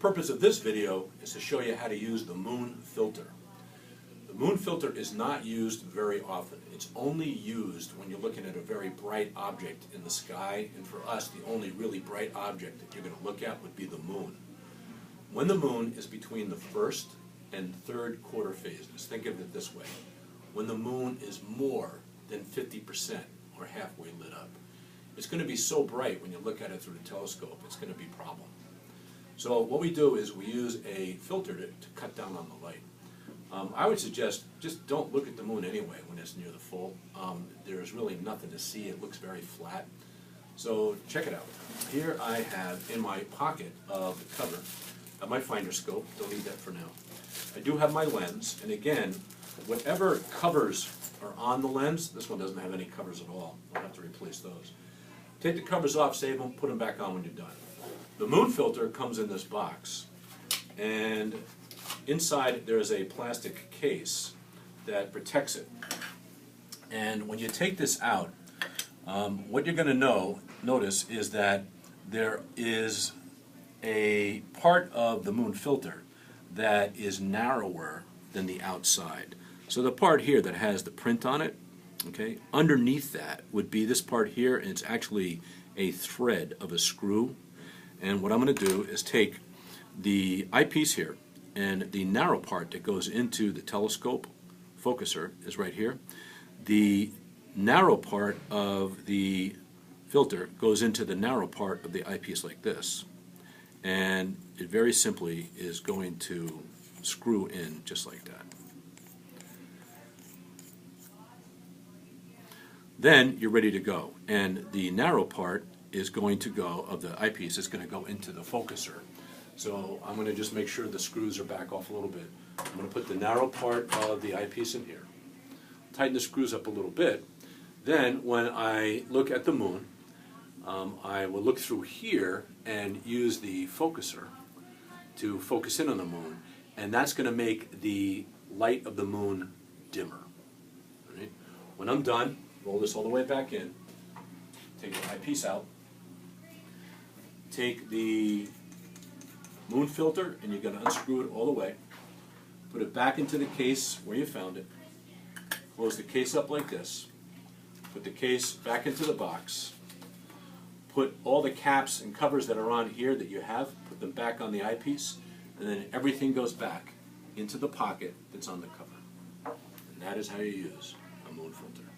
purpose of this video is to show you how to use the moon filter. The moon filter is not used very often. It's only used when you're looking at a very bright object in the sky, and for us, the only really bright object that you're going to look at would be the moon. When the moon is between the first and third quarter phases, think of it this way. When the moon is more than 50% or halfway lit up, it's going to be so bright when you look at it through the telescope, it's going to be a problem. So what we do is we use a filter to cut down on the light. I would suggest just don't look at the moon anyway when it's near the full. There's really nothing to see. It looks very flat. So check it out. Here I have in my pocket of the cover my finder scope. Don't need that for now. I do have my lens, and again, whatever covers are on the lens, this one doesn't have any covers at all. I'll have to replace those. Take the covers off, save them, put them back on when you're done. The moon filter comes in this box, and inside there is a plastic case that protects it. And when you take this out, what you're going to notice is that there is a part of the moon filter that is narrower than the outside. So the part here that has the print on it, okay, underneath that would be this part here, and it's actually a thread of a screw. And what I'm going to do is take the eyepiece here, and the narrow part that goes into the telescope focuser is right here. The narrow part of the filter goes into the narrow part of the eyepiece like this. And it very simply is going to screw in just like that. Then you're ready to go. And the narrow part is going to go, of the eyepiece, is going to go into the focuser. So I'm going to just make sure the screws are back off a little bit. I'm going to put the narrow part of the eyepiece in here. Tighten the screws up a little bit. Then when I look at the moon, I will look through here and use the focuser to focus in on the moon, and that's going to make the light of the moon dimmer. Right? When I'm done, roll this all the way back in, take the eyepiece out, take the moon filter, and you're going to unscrew it all the way, put it back into the case where you found it, close the case up like this, put the case back into the box, put all the caps and covers that are on here that you have, put them back on the eyepiece, and then everything goes back into the pocket that's on the cover. And that is how you use a moon filter.